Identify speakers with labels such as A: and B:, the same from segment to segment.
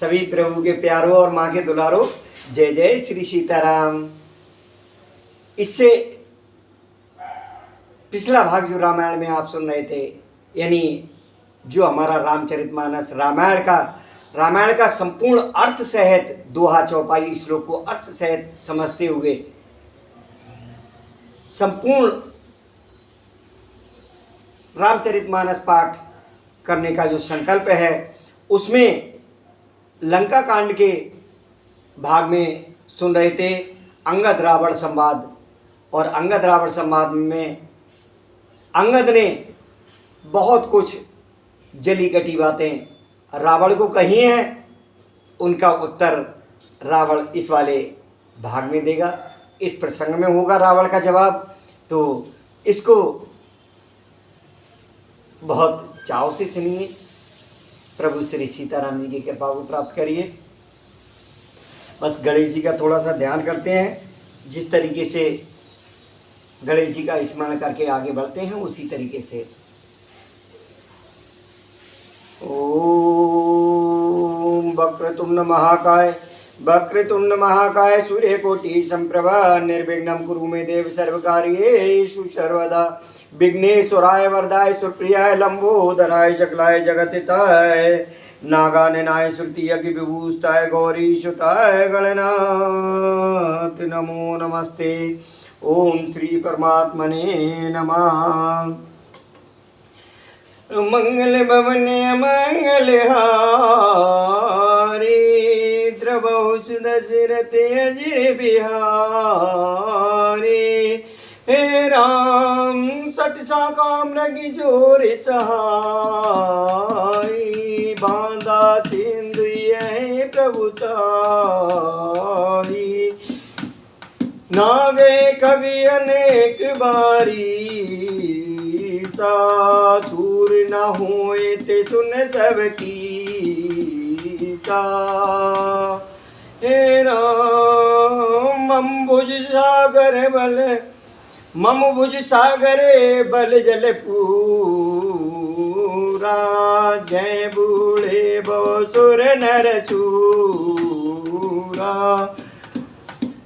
A: सभी प्रभु के प्यारों और माँ के दुलारों, जय जय श्री सीताराम। इससे पिछला भाग जो रामायण में आप सुन रहे थे, यानी जो हमारा रामचरितमानस रामायण का संपूर्ण अर्थ सहित दोहा चौपाई श्लोक को अर्थ सहित समझते हुए संपूर्ण रामचरितमानस पाठ करने का जो संकल्प है, उसमें लंका कांड के भाग में सुन रहे थे अंगद रावण संवाद। और अंगद रावण संवाद में अंगद ने बहुत कुछ जली कटी बातें रावण को कही हैं, उनका उत्तर रावण इस वाले भाग में देगा। इस प्रसंग में होगा रावण का जवाब, तो इसको बहुत चाव से सुनिए। प्रभु श्री सीताराम जी की कृपा को प्राप्त करिए। बस गणेश जी का थोड़ा सा ध्यान करते हैं, जिस तरीके से गणेश जी का स्मरण करके आगे बढ़ते हैं उसी तरीके से। ओम वक्रतुंड महाकाय सूर्यकोटि संप्रभा निर्विघ्नं कुरु मे देव सर्वकार्येषु सर्वदा। विघ्नेश्वराय वरदाय सुप्रियाय लंबोदराय शकलाय जगतिताय नागाननाय श्रुतिय की विभूषिताय गौरीसुताय गणनाथ नमो नमस्ते। ओम श्री परमात्मने नमः। मंगल भवने मंगलहारी द्रवहु सुदशरथे अजिर बिहारी। हे राम सठ साकाम रगी जोर सहाई। बांधा सिंधु यह प्रभुताई। नावे कवि अनेक बारी सूर न होए ते सुन सबकी सा। हे राम मम भुज सागरे बल जल पूरा। जय बूढ़े बसुर नर सूरा।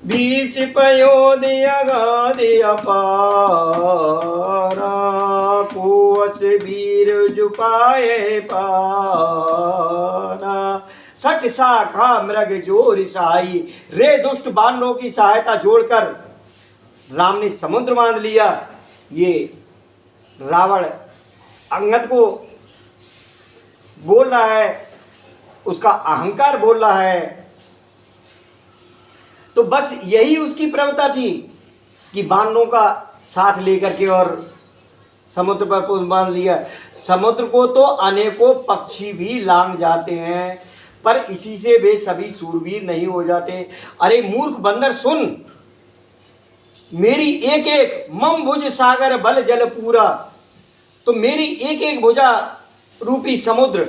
A: बीस पयोदिया गादिया पारा। कोस वीर जुपाए पारा। सठ शाखा मृग जोर सहाई। रे दुष्ट बानरों की सहायता जोड़कर राम ने समुद्र बांध लिया। ये रावण अंगद को बोल रहा है, उसका अहंकार बोल रहा है। तो बस यही उसकी प्रवृत्ति थी कि बानरों का साथ लेकर के और समुद्र पर पुल बांध लिया। समुद्र को तो अनेकों पक्षी भी लांग जाते हैं, पर इसी से वे सभी सूरवीर नहीं हो जाते। अरे मूर्ख बंदर सुन, मेरी एक एक मम भुज सागर बल जल पूरा। तो मेरी एक एक भुजा रूपी समुद्र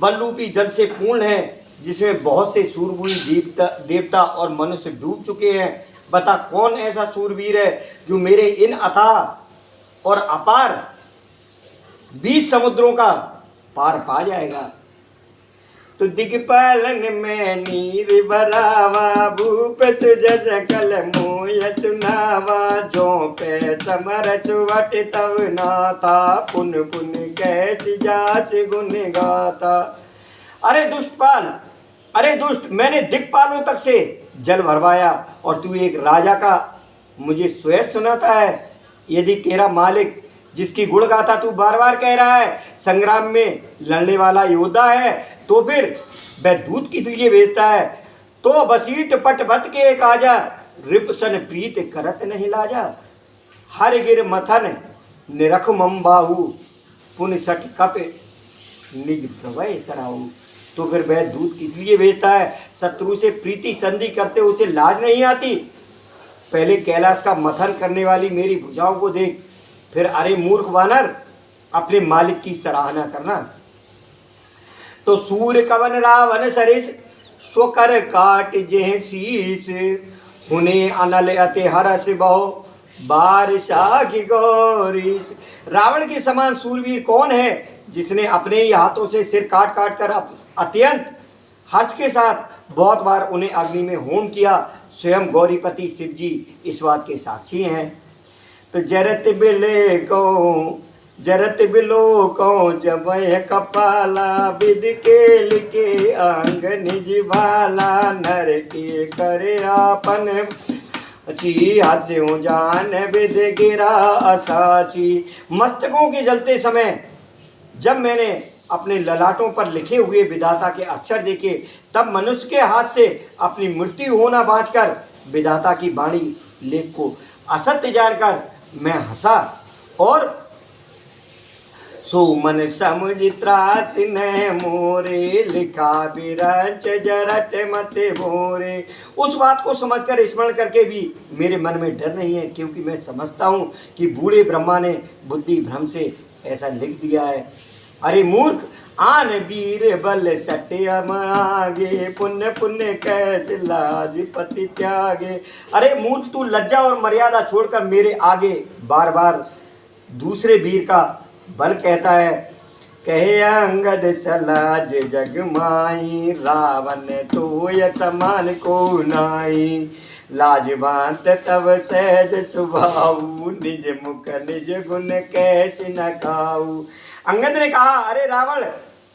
A: बल रूपी जल से पूर्ण है, जिसमें बहुत से सूरवीर देवता और मनुष्य डूब चुके हैं। बता कौन ऐसा सूरवीर है जो मेरे इन अथाह और अपार 20 समुद्रों का पार पा जाएगा। तो दिग्पालन में नीर भरावा। भूप सुजस कल मोय सुनावा। जो पे समर चुवट तव नाथा। पुन पुन कैच जाच गुण गाता। अरे दुष्टपाल, अरे दुष्ट, मैंने दिक्पालों तक से जल भरवाया और तू एक राजा का मुझे श्वेत सुनाता है। यदि तेरा मालिक, जिसकी गुण गाथा तू बार बार कह रहा है, संग्राम में लड़ने वाला योद्धा है, तो फिर वह दूत किस लिए भेजता है? तो बसीट पट भत के एक आजा। रिपसन प्रीत करत नहीं लाजा। हर गिर मथन निरख मम बाहु। पुन सट कप निज प्रभय सराहु। तो फिर वह दूत किस लिए भेजता है? शत्रु से प्रीति संधि करते उसे लाज नहीं आती? पहले कैलाश का मथन करने वाली मेरी भुजाओं को देख, फिर अरे मूर्ख वानर अपने मालिक की सराहना करना। तो सूर्य कवन रावण सरिस स्वकर काट जेह शीस। हुने अनल अति हरस बहु बारिशा की गौरीस। रावण के समान सूरवीर कौन है जिसने अपने ही हाथों से सिर काट काट कर अत्यंत हर्ष के साथ बहुत बार उन्हें अग्नि में होम किया। स्वयं गौरीपति शिव जी इस बात के साक्षी हैं। तो जरत बिलो को जब कपाला विद के लिखे अंग निज भाला नर के करे आपन ची हाथ से हो जान विद गिरा असाची। मस्तकों के जलते समय जब मैंने अपने ललाटों पर लिखे हुए विधाता के अक्षर देखे, तब मनुष्य के हाथ से अपनी मृत्यु होना बाँचकर विधाता की वाणी लेख को असत्य जानकर मैं हंसा और सो मन समझ त्रास न मोरे लिखा बिरच जरट मत भोरे। उस बात को समझकर स्मरण करके भी मेरे मन में डर नहीं है, क्योंकि मैं समझता हूँ कि बूढ़े ब्रह्मा ने बुद्धि भ्रम से ऐसा लिख दिया है। अरे मूर्ख, आन वीर बल सट्यम आगे पुण्य पुण्य कैसे लाज पति त्यागे। अरे मूर्ख, तू लज्जा और मर्यादा छोड़कर मेरे आगे बार बार दूसरे वीर का बल कहता है। कहे अंगद सलाज जग माई रावण तो य समान को नाई। लाजवांत तब सहज स्वभाव निज मुख निज गुण कैसे न खाऊ। अंगद ने कहा, अरे रावण,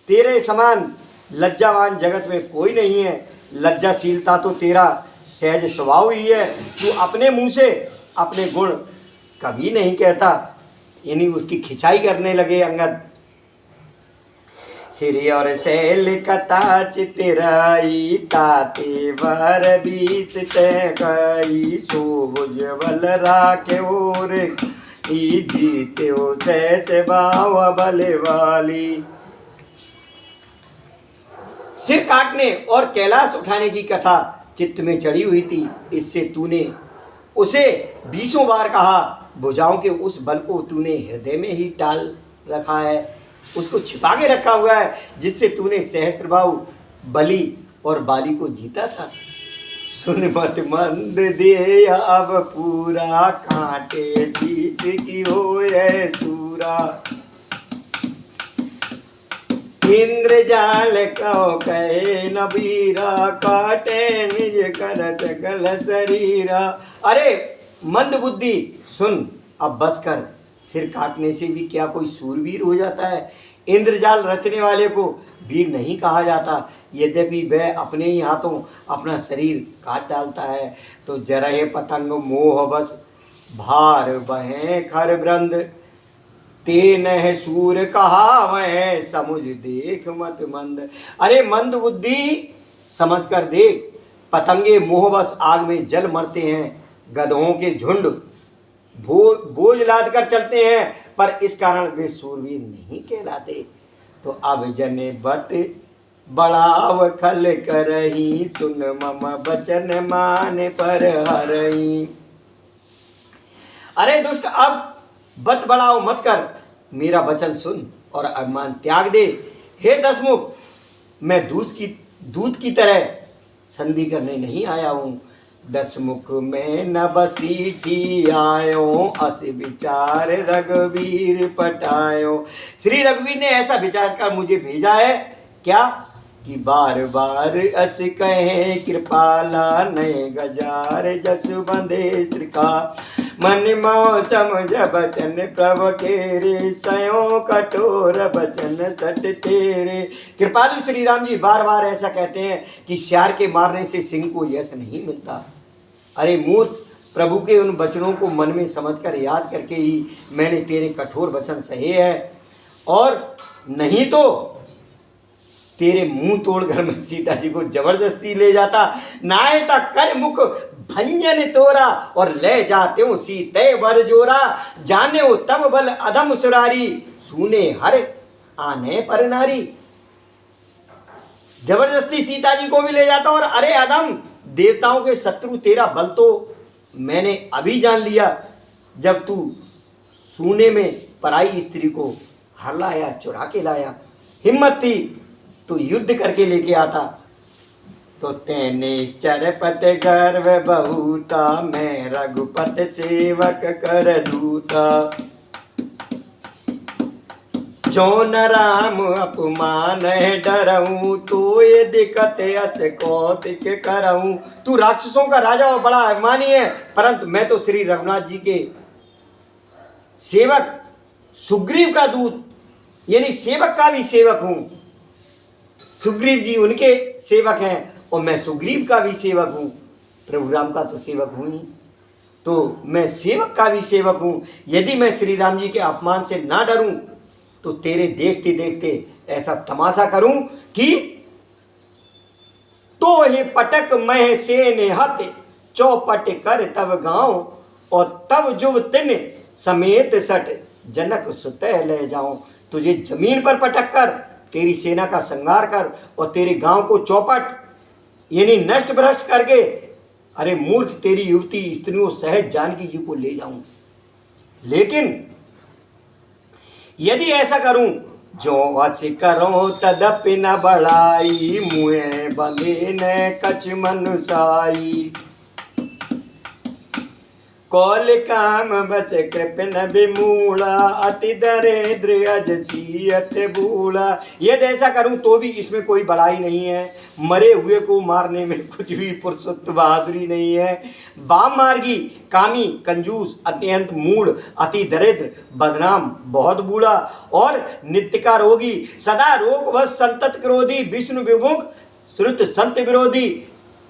A: तेरे समान लज्जावान जगत में कोई नहीं है। लज्जाशीलता तो तेरा सहज स्वभाव ही है। तू अपने मुंह से अपने गुण कभी नहीं कहता। यानी उसकी खिंचाई करने लगे अंगद। श्री और शैल कथा चितराई ताते वर बीस तय सोभुज बल राखे और जीते हो सहज भाव बल वाली। सिर काटने और कैलाश उठाने की कथा चित्त में चढ़ी हुई थी, इससे तूने उसे 20 बार कहा। भुजाओं के उस बल को तूने हृदय में ही टाल रखा है, उसको छिपा के रखा हुआ है, जिससे तूने सहस्त्रबाहु बलि और बाली को जीता था। सुन मत मंद दे अब पूरा कांटे जीत की होए सूरा। इंद्रजाल कहो कहे नबीरा काटे निज कर सकल शरीरा। अरे मंद बुद्धि, सुन अब बस कर। सिर काटने से भी क्या कोई सूरवीर हो जाता है? इंद्रजाल रचने वाले को वीर नहीं कहा जाता, यद्यपि वह अपने ही हाथों अपना शरीर काट डालता है। तो जरहे पतंग मोह बस भार बहें खर ब्रंद ते नह सूर कहा वह समुझ देख मत मंद। अरे मंद बुद्धि, समझ कर देख, पतंगे मोहबस आग में जल मरते हैं। गधों के झुंड बोझ लाद कर चलते हैं, पर इस कारण वे सूरवीर नहीं कहलाते। तो अब जने बत बढ़ाव खल करही सुन मम बचन मान पर हरही। अरे दुष्ट, अब बत बढ़ाओ मत कर, मेरा वचन सुन और अभिमान त्याग दे। हे दसमुख, मैं दूध की तरह संधि करने नहीं आया हूँ। दसमुख में न बसीठी आयो अस विचार रघुवीर पटायो। श्री रघुवीर ने ऐसा विचार कर मुझे भेजा है क्या कि बार बार अस कहे कृपाला नए गजार जसु बंदे श्रीका। मन मोह समझ बचन प्रभु केरे सयो कठोर बचन सट तेरे। कृपालु श्री राम जी बार बार ऐसा कहते हैं कि श्यार के मारने से सिंह को यश नहीं मिलता। अरे मूर्ख, प्रभु के उन वचनों को मन में समझकर याद करके ही मैंने तेरे कठोर वचन सहे हैं, और नहीं तो तेरे मुंह तोड़कर मैं सीता जी को जबरदस्ती ले जाता। नाय तक कर मुख भंजन तोरा और ले जाते हो सीते वर जोरा। जाने हो तब बल अधम सुरारी सुने हर आने पर नारी। जबरदस्ती सीता जी को भी ले जाता, और अरे अधम, देवताओं के शत्रु तेरा बल तो मैंने अभी जान लिया, जब तू सूने में पराई स्त्री को हर लाया, चुरा के लाया। हिम्मत थी तो युद्ध करके लेके आता। तो तेने चरपत गर्व बहुता मैं रघुपत सेवक कर दूता। जो न राम अपमान डरऊं, तो ये दिक्कत अच कौतिक करऊं। तू राक्षसों का राजा और बड़ा अभिमानी है, परंतु मैं तो श्री रघुनाथ जी के सेवक सुग्रीव का दूत, यानी सेवक का भी सेवक हूं। सुग्रीव जी उनके सेवक हैं और मैं सुग्रीव का भी सेवक हूं। प्रभु राम का तो सेवक हूं ही, तो मैं सेवक का भी सेवक हूं। यदि मैं श्री राम जी के अपमान से ना डरूं तो तेरे देखते देखते ऐसा तमाशा करूं कि तो ही पटक मह से नेहत चौपट कर तब गांव, और तब जुब तिन समेत सट जनक सुतह ले जाऊं। तुझे जमीन पर पटक कर तेरी सेना का संहार कर और तेरे गांव को चौपट यानी नष्ट भ्रष्ट करके, अरे मूर्ख, तेरी युवती स्त्रियों सहज जानकी जी को ले जाऊं। लेकिन यदि ऐसा करूं, जो अच करो तदपि न बढ़ाई, मुए बंधे न कछ मनुसाई। कौल काम बच कृपन विमूढ़ा, अति दरिद्र अजसी अति बूढ़ा। यदि ऐसा करूं तो भी इसमें कोई बड़ाई नहीं है, मरे हुए को मारने में कुछ भी पुरुषत्व बहादुरी नहीं है। वाम मार्गी, कामी, कंजूस, अत्यंत मूढ़, अति दरिद्र, बदनाम, बहुत बूढ़ा और नित्य का रोगी, सदा रोग व संतत क्रोधी, विष्णु विमुख, श्रुत संत विरोधी,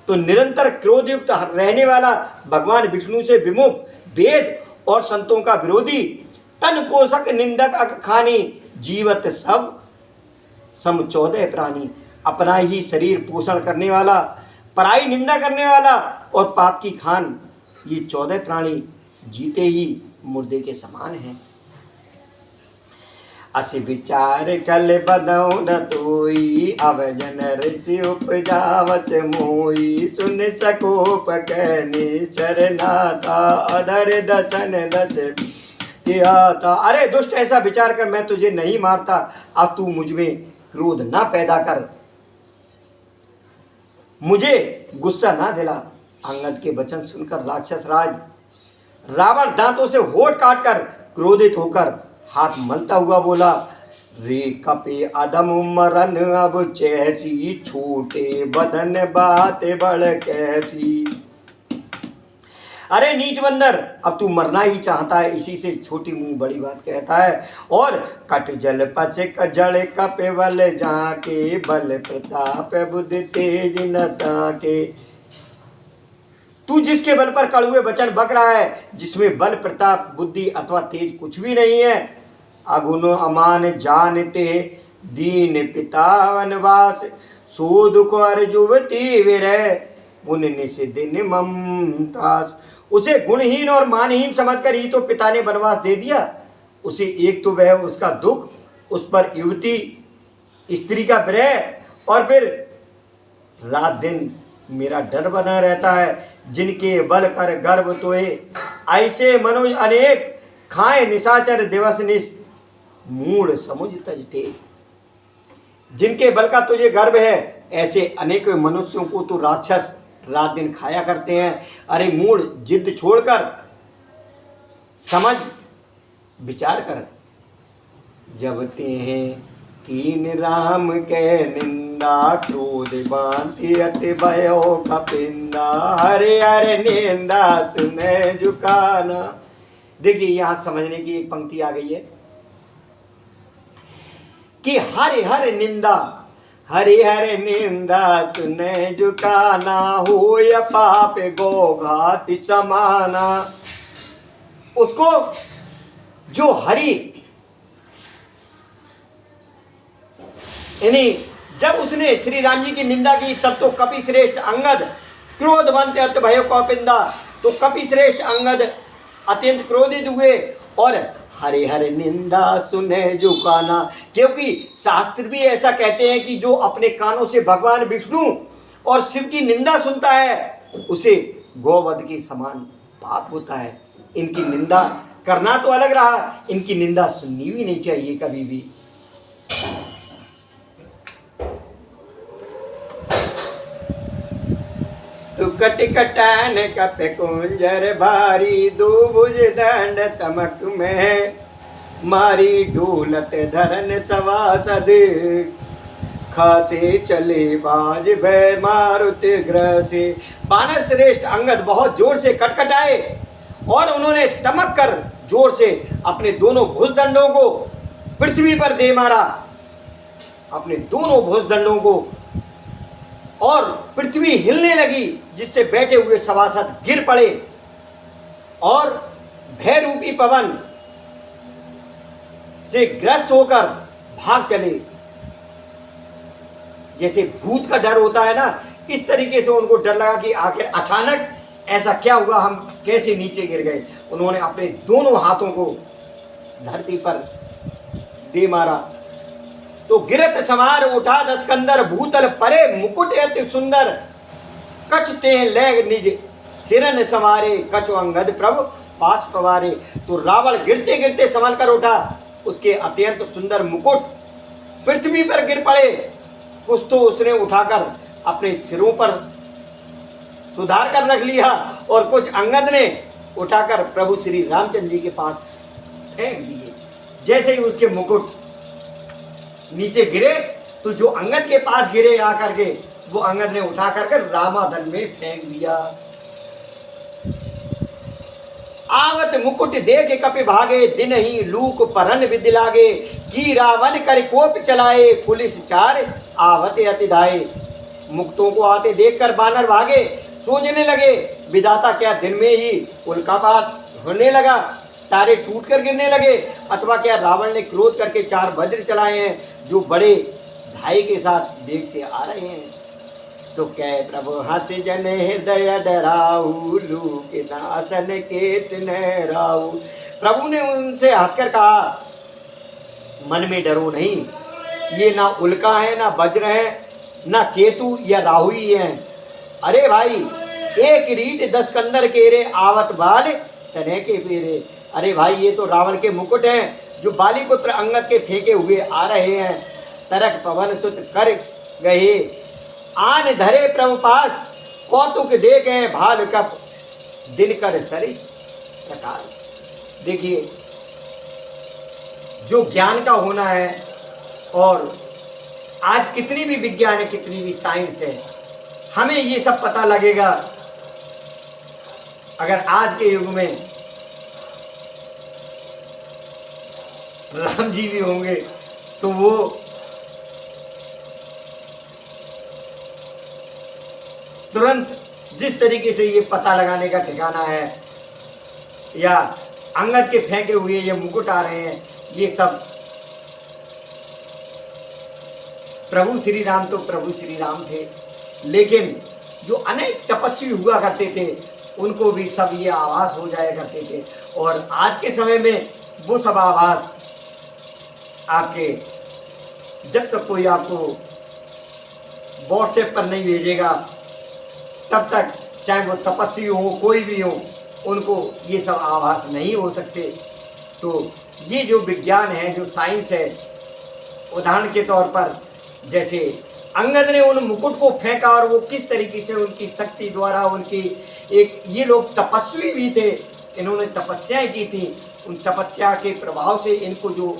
A: तो निरंतर क्रोधयुक्त रहने वाला, भगवान विष्णु से विमुख, वेद और संतों का विरोधी, तन पोषक निंदक अखानी, जीवत सब सम 14 प्राणी। अपना ही शरीर पोषण करने वाला, पराई निंदा करने वाला और पाप की खान, ये 14 प्राणी जीते ही मुर्दे के समान हैं। अस विचार कल बदौ न तोई, अब जन ऋषि उपजावच मोई। सुन सकोप कहने शरनाथा, अधर दसन दस था। अरे दुष्ट, ऐसा विचार कर मैं तुझे नहीं मारता, अब तू मुझ में क्रोध ना पैदा कर, मुझे गुस्सा ना दिला। अंगद के वचन सुनकर राक्षस राज रावण दांतों से होठ काटकर क्रोधित होकर हाथ मलता हुआ बोला, रे कपे अदम मरन अब चैसी, छोटे बदन बात बड़ कैसी। अरे नीच बंदर, अब तू मरना ही चाहता है, इसी से छोटी मुंह बड़ी बात कहता है। और कट जल पच जड़ कपे बल जाके, बल प्रताप बुद्धि तेज न ताके। तू जिसके बल पर कड़ुए वचन बक रहा है, जिसमें बल प्रताप बुद्धि अथवा तेज कुछ भी नहीं है, अगुण अमान जानते दीन पिता वनवास, सूद कर जुवती विरह पुण्य निषिदिन ममतास। उसे गुणहीन और मानहीन समझकर ही तो पिता ने वनवास दे दिया। उसे एक तो वह उसका दुख, उस पर युवती स्त्री का विरह, और फिर रात दिन मेरा डर बना रहता है। जिनके बल कर गर्भ तोए, ऐसे मनुज अनेक, खाए निशाचर दिवस निश, मूढ़ समुझ तजते। जिनके बल का तुझे गर्व है, ऐसे अनेक मनुष्यों को तो राक्षस रात दिन खाया करते हैं। अरे मूढ़, जिद छोड़कर समझ विचार कर। जब ते हैं कीन राम के निंदा, क्रोध बांधि अति भयो कपिंदा, हरे हरे निंदा सुने झुकाना। देखिए यहां समझने की एक पंक्ति आ गई है कि हरे हरे निंदा, हरे हरे निंदा सुने झुकाना, हो या पाप गोघाति समाना। उसको जो हरि, यानी जब उसने श्री राम जी की निंदा की, तब तो कपि श्रेष्ठ अंगद क्रोधवंत अत भयो कौपिंदा, तो कपि श्रेष्ठ अंगद अत्यंत क्रोधित हुए और हरे हरे निंदा सुने झुकाना। क्योंकि शास्त्र भी ऐसा कहते हैं कि जो अपने कानों से भगवान विष्णु और शिव की निंदा सुनता है, उसे गौवध के समान पाप होता है। इनकी निंदा करना तो अलग रहा, इनकी निंदा सुननी भी नहीं चाहिए कभी भी। कट कटान कप कुंजर भारी, दो भुज दंड तमक में, मारी ढोलत धरन सवासद, खासे चले बाज भय मारुत ग्रह से। बानर श्रेष्ठ अंगद बहुत जोर से कटकटाए और उन्होंने तमक कर जोर से अपने दोनों भुजदंडों को पृथ्वी पर दे मारा, अपने दोनों भुजदंडों को, और पृथ्वी हिलने लगी, जिससे बैठे हुए सभासद गिर पड़े और भय रूपी पवन से ग्रस्त होकर भाग चले। जैसे भूत का डर होता है ना, इस तरीके से उनको डर लगा कि आखिर अचानक ऐसा क्या हुआ, हम कैसे नीचे गिर गए। उन्होंने अपने दोनों हाथों को धरती पर दे मारा। तो गिरत समार उठा दस्कंदर, भूतल परे मुकुट अति सुंदर, कछ ते लैग निज सिरन समारे, कछु अंगद प्रभु पास पवारे। तो रावण गिरते गिरते संभल कर उठा, उसके अत्यंत सुंदर मुकुट पृथ्वी पर गिर पड़े। कुछ तो उसने उठाकर अपने सिरों पर सुधार कर रख लिया और कुछ अंगद ने उठाकर प्रभु श्री रामचंद्र जी के पास फेंक दिए। जैसे ही उसके मुकुट नीचे गिरे तो जो अंगद के पास गिरे आकर के, वो अंगद ने उठा करके रामाधन में फेंक दिया। आवत मुकुट देख कपि भागे, दिन ही लूक परन विधि लागे, की रावण कर कोप चलाए, पुलिस चार आवत अति धाये। मुक्तों को आते देखकर बानर भागे, सोचने लगे विधाता क्या दिन में ही उल्कापात होने लगा, तारे टूट कर गिरने लगे, अथवा क्या रावण ने क्रोध करके चार वज्र चलाए हैं जो बड़े धाई के साथ वेग से आ रहे हैं। तो कह प्रभु हंस जन हृदय डराऊ, लूक नासन केत न राऊ। प्रभु ने उनसे हंसकर कहा, मन में डरो नहीं, ये ना उल्का है, ना वज्र है, ना केतु या राहु ही है। अरे भाई, एक रीट दस्कंदर केरे, आवत बाल तने के फेरे। अरे भाई, ये तो रावण के मुकुट हैं जो बाली पुत्र अंगद के फेंके हुए आ रहे हैं। तरक पवन सुत कर गए, आन धरे प्रभु पास, कौतुक देखे भाल कप, दिन कर सरिस प्रकाश। देखिए, जो ज्ञान का होना है, और आज कितनी भी विज्ञान है, कितनी भी साइंस है, हमें ये सब पता लगेगा अगर आज के युग में राम जी भी होंगे तो वो तुरंत जिस तरीके से ये पता लगाने का ठिकाना है, या अंगद के फेंके हुए ये मुकुट आ रहे हैं, ये सब प्रभु श्री राम तो प्रभु श्री राम थे, लेकिन जो अनेक तपस्वी हुआ करते थे उनको भी सब ये आभास हो जाया करते थे। और आज के समय में वो सब आभास आपके, जब तक कोई आपको व्हाट्सएप पर नहीं भेजेगा, तब तक चाहे वो तपस्वी हो, कोई भी हो, उनको ये सब आभास नहीं हो सकते। तो ये जो विज्ञान है, जो साइंस है, उदाहरण के तौर पर जैसे अंगद ने उन मुकुट को फेंका और वो किस तरीके से उनकी शक्ति द्वारा, उनकी एक, ये लोग तपस्वी भी थे, इन्होंने तपस्याएं की थी, उन तपस्या के प्रभाव से इनको जो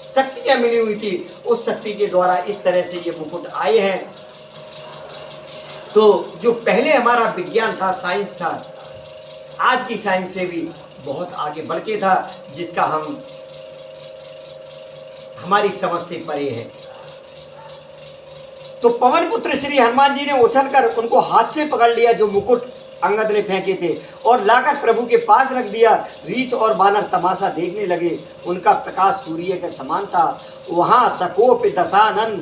A: शक्तियां मिली हुई थी, उस शक्ति के द्वारा इस तरह से ये मुकुट आए हैं। तो जो पहले हमारा विज्ञान था, साइंस था, आज की साइंस से भी बहुत आगे बढ़ के था, जिसका हमारी समझ से परे है। तो पवन पुत्र श्री हनुमान जी ने उछलकर उनको हाथ से पकड़ लिया, जो मुकुट अंगद ने फेंके थे, और लाकर प्रभु के पास रख दिया। रीछ और बानर तमाशा देखने लगे, उनका प्रकाश सूर्य के समान था। वहां सकोप दशानन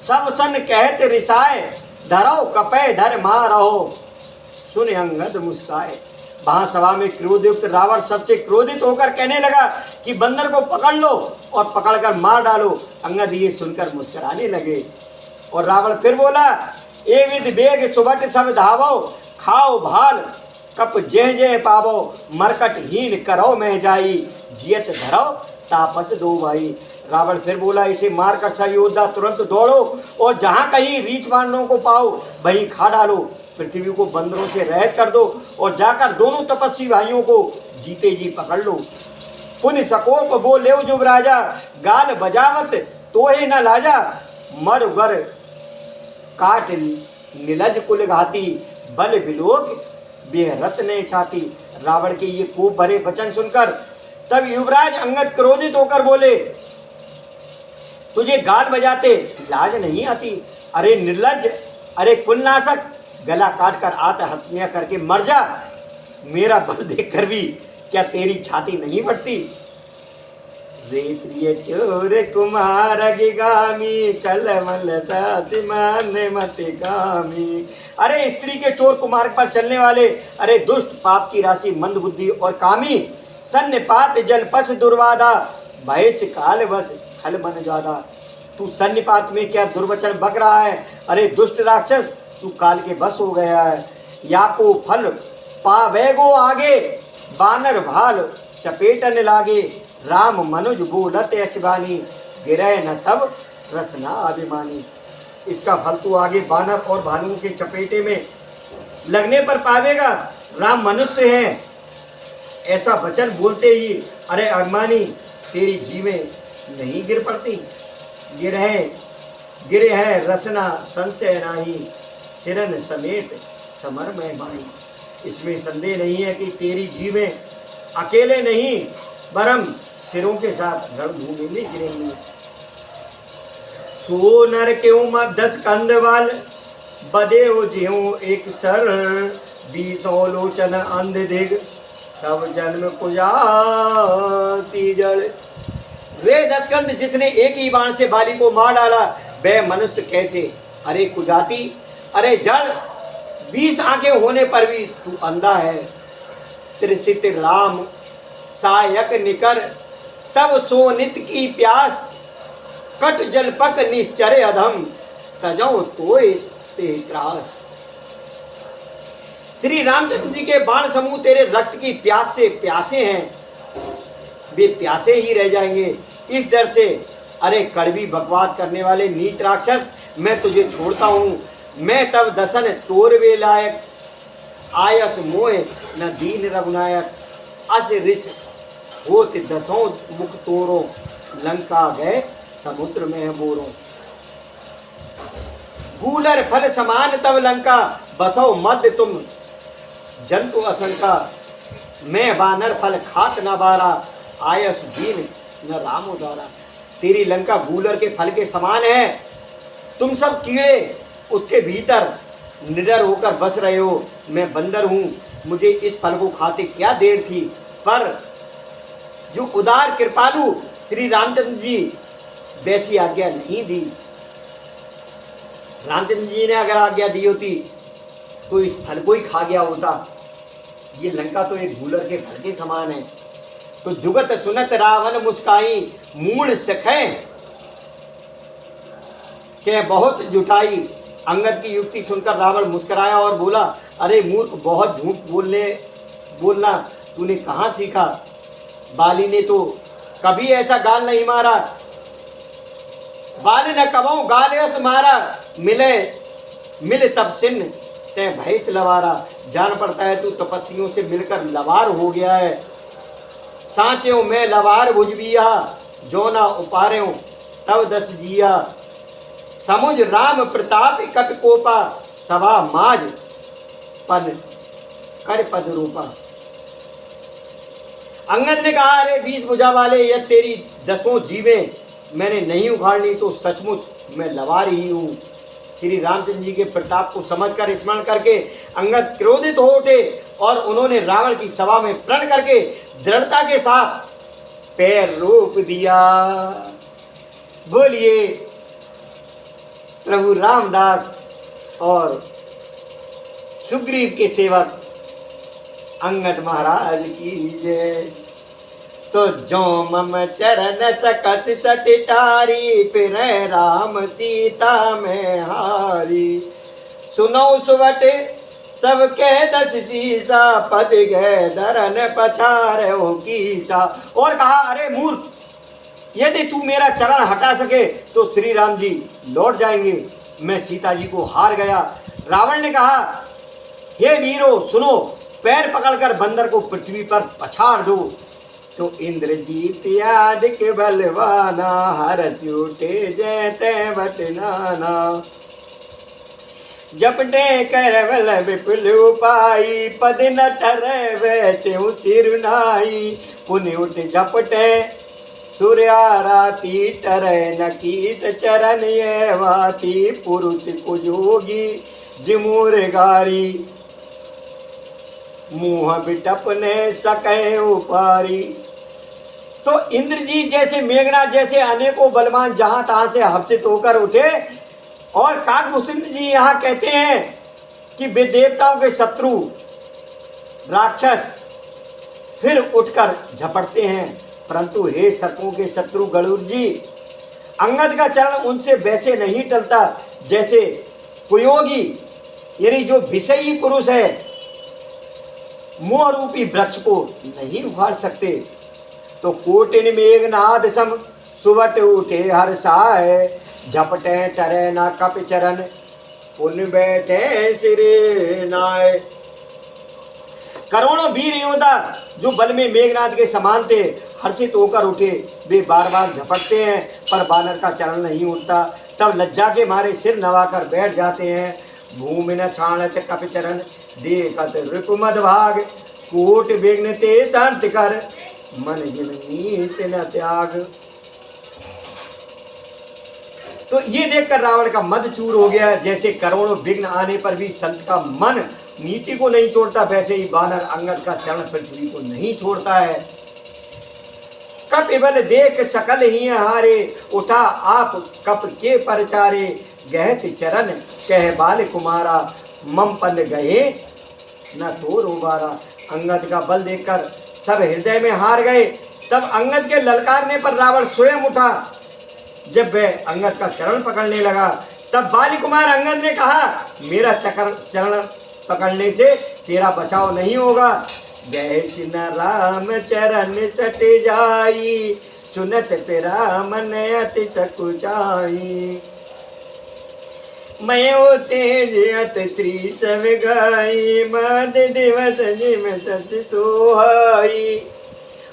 A: सब सन कहते रिसाए, धरो कपय धर मारहो, सुन अंगद मुस्काए। वहां सभा में क्रोधयुक्त रावण सबसे क्रोधित होकर कहने लगा कि बंदर को पकड़ लो और पकड़कर मार डालो। अंगद ये सुनकर मुस्कुराने लगे। और रावण फिर बोला, ए विद बेग सुबट सब धावो, खाओ भाल कप जय जय पावो, मरकट हीन करो मैं जाई, जियत धरो तापस दो भाई। रावण फिर बोला, इसे मारकर सब योद्धा तुरंत दौड़ो और जहां कहीं रीछ बानरों को पाओ वहीं खा डालो, पृथ्वी को बंदरों से रहित कर दो और जाकर दोनों तपस्वी भाइयों को जीते जी पकड़ लो। पुन सकोप बोले युवराजा, गाल बजावत तो ही न लाजा, मर वर काट नीलज कुल घाती, बल बिलोक बेहरत ने छाती। रावण के ये कोप भरे वचन सुनकर तब युवराज अंगद क्रोधित होकर बोले, तुझे गाल बजाते लाज नहीं आती? अरे निर्लज, अरे कुलनाशक, गला काट कर आत्महत्या करके मर जा। मेरा बल देखकर भी क्या तेरी छाती नहीं फटती? रे प्रिय चोर कुमार गिगामी, कलमल सासिमान मत कामी। अरे स्त्री के चोर कुमार पर चलने वाले, अरे दुष्ट पाप की राशि, मंद बुद्धि और कामी, सन्निपात जलपस दुर्वादा, भयस काल बस खल मन ज्यादा। तू सन्निपात में क्या दुर्वचन बक रहा है? अरे दुष्ट राक्षस, तू काल के बस हो गया है। या को फल पावेगो आगे, बानर भाल चपेटन लागे, राम मनुज बोलत ऐसबानी, गिरह न तब रसना अभिमानी। इसका फल तू आगे बानर और भालुओं के चपेटे में लगने पर पावेगा। राम मनुष्य है, ऐसा वचन बोलते ही अरे अभिमानी, तेरी जीवें नहीं गिर पड़ती। गिरे है रसना संशय नाही, सिरन समेत समर में बाई। इसमें संदेह नहीं है कि तेरी जीवें अकेले नहीं बरम सिरों के साथ रणभूमि में गिरेंगी। सोनर क्यों मत 10 कंदवाल, बदे हो ज्यों एक सर, 20 लोचन अंध दिग, तब जन्म कुजाती जड़। वे 10 कंद जिसने एक ही बाण से बाली को मार डाला, वह मनुष्य कैसे? अरे कुजाती, अरे जड़, 20 आंखें होने पर भी तू अंधा है। त्रिसित राम सायक निकर, तब सोनित की प्यास, कट जलपक निश्चरे अधम, तजौ तोय ते त्रास। श्री रामचंद्र जी के बाण समूह तेरे रक्त की प्यास से प्यासे हैं, वे प्यासे ही रह जाएंगे। इस डर से अरे कड़वी बकवास करने वाले नीच राक्षस, मैं तुझे छोड़ता हूँ। मैं तब दसन तोरवे लायक, आयस मोह न दीन रघुनायक, अस ऋष होत 10 मुख तोरो, लंका गए समुद्र में बोरो। गूलर फल समान तब लंका, बसो मध्य तुम जंतु असंका। मैं बानर फल खात न बारा, आयस दीन न राम उदारा। तेरी लंका गूलर के फल के समान है, तुम सब कीड़े उसके भीतर निडर होकर बस रहे हो। मैं बंदर हूँ, मुझे इस फल को खाते क्या देर थी, पर जो उदार कृपालु श्री रामचंद्र जी वैसी आज्ञा नहीं दी। रामचंद्र जी ने अगर आज्ञा दी होती तो इस फल को ही खा गया होता। ये लंका तो एक गूलर के फल के समान है। तो जुगत सुनत रावण मुस्काई, मूड सखे के बहुत जुटाई। अंगद की युक्ति सुनकर रावण मुस्कुराया और बोला, अरे मूर्ख, बहुत झूठ बोलना तूने कहाँ सीखा? बाली ने तो कभी ऐसा गाल नहीं मारा। बाली ने कबो गाल यस मारा, मिले तब सिन ते भैंस लवारा। जान पड़ता है तू तपस्वियों से मिलकर लवार हो गया है। सांचो मैं लवार भुजबिया, जो ना उपार्यो तब 10 जिया। समुझ राम प्रताप कपि कोपा, सभा माज पन कर पद रूपा। अंगद ने कहा, अरे 20 भुजा वाले, यह तेरी 10 जीवें मैंने नहीं उखाड़नी तो सचमुच मैं लवार ही हूँ। श्री रामचंद्र जी के प्रताप को समझकर स्मरण करके अंगद क्रोधित हो उठे और उन्होंने रावण की सभा में प्रण करके दृढ़ता के साथ पैर रोप दिया। बोलिए प्रभु रामदास और सुग्रीव के सेवक अंगद महाराज की जय। तो जो मम चरण सकस सटिटारी, फिर राम सीता में हारी। सुनो सुवट सब कह 10 शीसा, पद गए धरन पछार हो कीसा। और कहा, अरे मूर्ख, यदि तू मेरा चरण हटा सके तो श्री राम जी लौट जाएंगे। मैं सीता जी को हार गया। रावण ने कहा, हे वीरो सुनो, पैर पकड़कर बंदर को पृथ्वी पर पछाड़ दो। तो इंद्रजीत याद के बलवाना, हरस उठे जयते बटनाना। जपटे करवल विपुल उपाई, पद न ठरे बैठे सिर नाई। पुण्य उठ झपटे सूर्याराती, टरे न कीस चरण ये वाती। पुरुष कुजोगी जिमूर गारी, मुँह बिटपने सके उपारी। तो इंद्र जी जैसे मेघनाथ जैसे अनेकों बलवान जहां तहां से हर्षित होकर उठे। और काकभूषण जी यहाँ कहते हैं कि वे देवताओं के शत्रु राक्षस फिर उठकर झपटते हैं, परंतु हे सर्पों के शत्रु गरुड़ जी, अंगद का चरण उनसे वैसे नहीं टलता जैसे कुयोगी यानी जो विषयी पुरुष है मोह रूपी वृक्ष को नहीं उखाड़ सकते। तो कोटिन मेघनाद सम सुवट उठे हर्षाय, झपटे टरे ना कप चरण, पुन बैठे सिरे नाय। करोड़ों वीर योद्धा जो बल में मेघनाद के समान थे हर्षित होकर उठे। वे बार बार झपटते हैं पर बानर का चरण नहीं उठता। तब लज्जा के मारे सिर नवाकर बैठ जाते हैं। भूमि न छाणत कप चरण, देखत रिपुमद भाग। कोट विघ्न ते शांत कर, मन जिन नीत न त्याग। तो ये देखकर रावण का मद चूर हो गया। जैसे करोड़ों विघ्न आने पर भी संत का मन नीति को नहीं छोड़ता, वैसे ही बानर अंगद का चरण पृथ्वी को नहीं छोड़ता है। कपिबल देख सकल ही हारे, उठा आप कप के परचारे। गहत चरण कह बाल कुमारा, मम पन गए न तो रोबारा। अंगद का बल देखकर सब हृदय में हार गए। तब अंगद के ललकारने पर रावण स्वयं उठा। जब वह अंगद का चरण पकड़ने लगा तब बाली कुमार अंगद ने कहा, मेरा चरण पकड़ने से तेरा बचाव नहीं होगा। जय सिन राम चरण सट जाई, सुनत पिरा मन अति सकुचाई। मैं तेज अत श्री सब गाई, मद दिवस जिम सस सोहाई।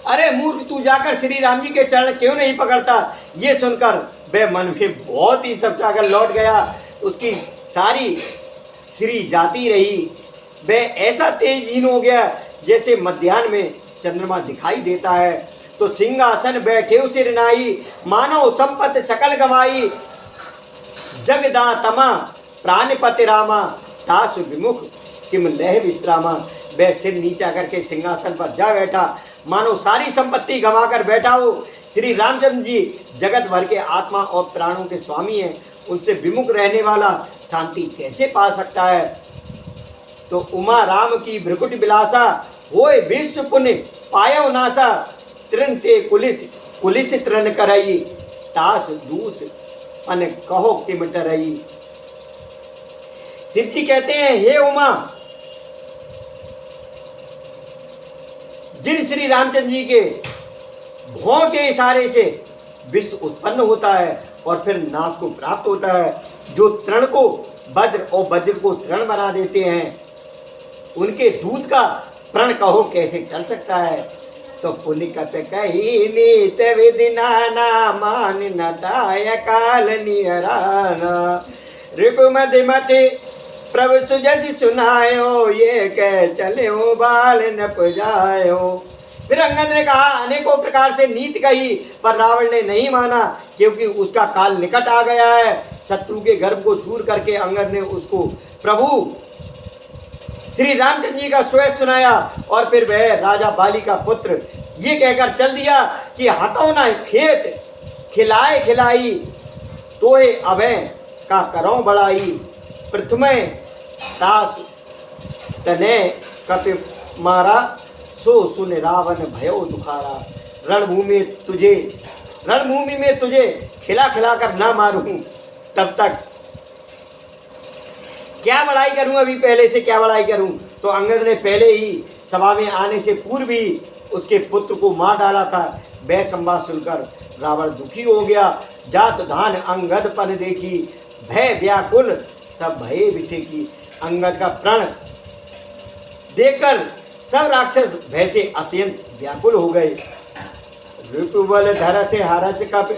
A: अरे मूर्ख, तू जाकर श्री राम जी के चरण क्यों नहीं पकड़ता? ये सुनकर वह मन में बहुत ही सबसागर लौट गया। उसकी सारी श्री जाती रही। वह ऐसा तेजहीन हो गया जैसे मध्याह्न में चंद्रमा दिखाई देता है। तो सिंहासन बैठे सिर नाई, मानव संपत्ति सकल गवाई। जगदातमा प्राणपति रामा, तासु विमुख किम लह विश्रामा। वह सिर नीचा करके सिंहासन पर जा बैठा, मानो सारी संपत्ति गंवाकर बैठा हो। श्री रामचंद्र जी जगत भर के आत्मा और प्राणों के स्वामी हैं, उनसे विमुख रहने वाला शांति कैसे पा सकता है? तो उमा राम की भ्रकुट बिलासा, होए विश्व पुण्य पायो नासा। तृण ते कुलिस कुलिस तृण करई, तास दूत अन कहो किम टरई। शिव जी कहते हैं, हे उमा, जिन श्री रामचंद्र जी के भौं के इशारे से विश्व उत्पन्न होता है और फिर नाश को प्राप्त होता है, जो तृण को वज्र और वज्र को तृण बना देते हैं, उनके दूत का प्रण कहो कैसे टल सकता है? तो पुण्य कत कही नीत विधि नाना, मान न दाय काल निहराना। रिपु मधुमति प्रभु सुजस सुनायो, ये कह चले हो बाल न पुजायो। फिर अंगद ने कहा, अनेकों प्रकार से नीति कही पर रावण ने नहीं माना, क्योंकि उसका काल निकट आ गया है। शत्रु के गर्भ को चूर करके अंगद ने उसको प्रभु श्री रामचंद्र जी का श्वेत सुनाया। और फिर वह राजा बाली का पुत्र ये कहकर चल दिया कि हतो न खेत खिलाए खिलाई, तोए अभय का करो बड़ाई। प्रथमे तास तने कपि मारा, सो सुन रावण भयो दुखारा। रणभूमि में तुझे खिला खिला कर ना मारूं, तब तक क्या बड़ाई करूं? अभी पहले से क्या बड़ाई करूं? तो अंगद ने पहले ही सभा में आने से पूर्व ही उसके पुत्र को मार डाला था। वह संवाद सुनकर रावण दुखी हो गया। जात धान अंगद पन देखी, भय व्याकुल सब भय विषय की। अंगद का प्रण देखकर सब राक्षस भय से अत्यंत व्याकुल हो गए। ऋतुबल धरस हरस कप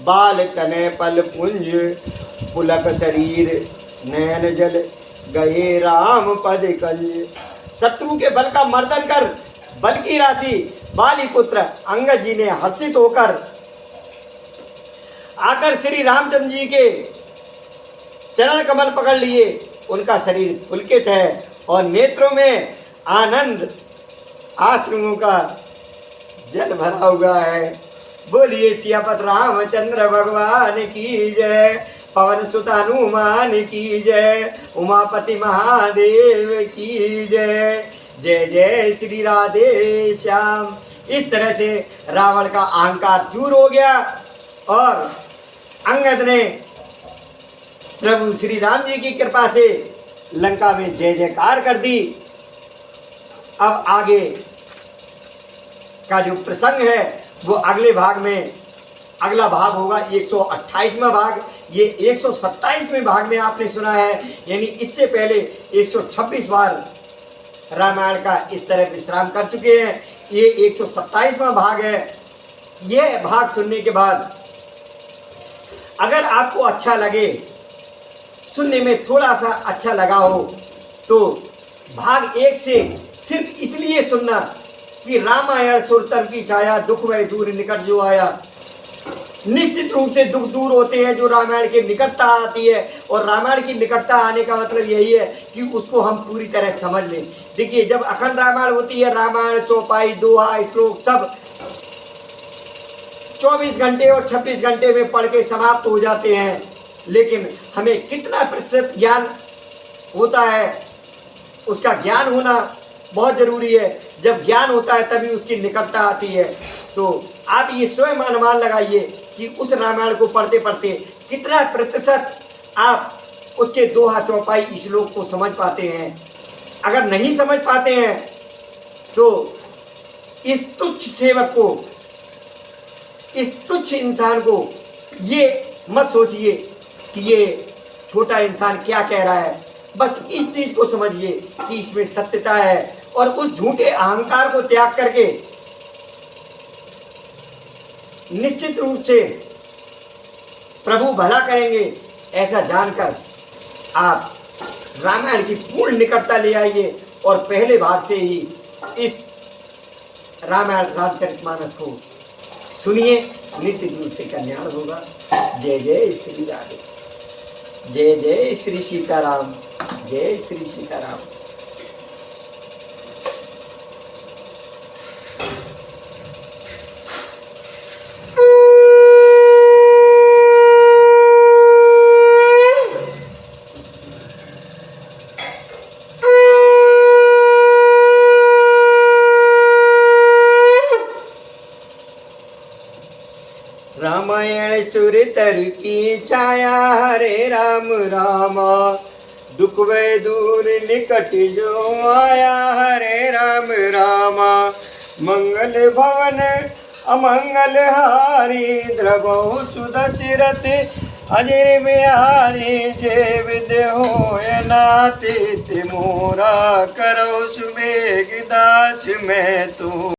A: बाल तनय पल पुंज पुलक शरीर नयन जल गए राम पद कंज। शत्रु के बल का मर्दन कर बल की राशि बाली पुत्र अंगद जी ने हर्षित होकर आकर श्री रामचंद्र जी के चरण कमल पकड़ लिए। उनका शरीर पुलकित है और नेत्रों में आनंद आश्रुओं का जल भरा हुआ है। बोलिए सियापत रामचंद्र भगवान की जय, पवन सुत हनुमान की जय, उमापति महादेव की जय। जय जय श्री राधे श्याम। इस तरह से रावण का अहंकार चूर हो गया और अंगद ने प्रभु श्री राम जी की कृपा से लंका में जय जयकार कर दी। अब आगे का जो प्रसंग है वो अगले भाग में, अगला भाग होगा 128वां भाग। ये 127वें भाग में आपने सुना है, यानी इससे पहले 126 बार रामायण का इस तरह विश्राम कर चुके हैं। ये 127वां भाग है। यह भाग सुनने के बाद अगर आपको अच्छा लगे, सुनने में थोड़ा सा अच्छा लगा हो, तो भाग 1 से सिर्फ इसलिए सुनना कि रामायण सुरतर की छाया दुख वह दूर निकट जो आया। निश्चित रूप से दुख दूर होते हैं जो रामायण की निकटता आती है, और रामायण की निकटता आने का मतलब यही है कि उसको हम पूरी तरह समझ लें। देखिए, जब अखंड रामायण होती है, रामायण चौपाई दोहा श्लोक सब 24 घंटे और 26 घंटे में पढ़ के समाप्त हो जाते हैं, लेकिन हमें कितना प्रतिशत ज्ञान होता है, उसका ज्ञान होना बहुत जरूरी है। जब ज्ञान होता है तभी उसकी निकटता आती है। तो आप ये स्वयं अनुमान लगाइए कि उस रामायण को पढ़ते पढ़ते कितना प्रतिशत आप उसके दोहा चौपाई श्लोक को समझ पाते हैं। अगर नहीं समझ पाते हैं तो इस तुच्छ सेवक को, इस तुच्छ इंसान को ये मत सोचिए कि ये छोटा इंसान क्या कह रहा है। बस इस चीज को समझिए कि इसमें सत्यता है, और उस झूठे अहंकार को त्याग करके निश्चित रूप से प्रभु भला करेंगे, ऐसा जानकर आप रामायण की पूर्ण निकटता ले आइए और पहले भाग से ही इस रामायण रामचरितमानस को सुनिए। निश्चित रूप से कल्याण होगा। जय जय श्री राधे, जय जय श्री सीताराम, जय श्री सीताराम। रामायण सुरतर की छाया हरे राम रामा, दुख वै दूर निकट जो आया हरे राम रामा। मंगल भवन अमंगल हारी, द्रवहु सुदशरथ अजर बिहारी। जय विद्य होय नाते मोरा, करो सुमेघ दास मैं तो।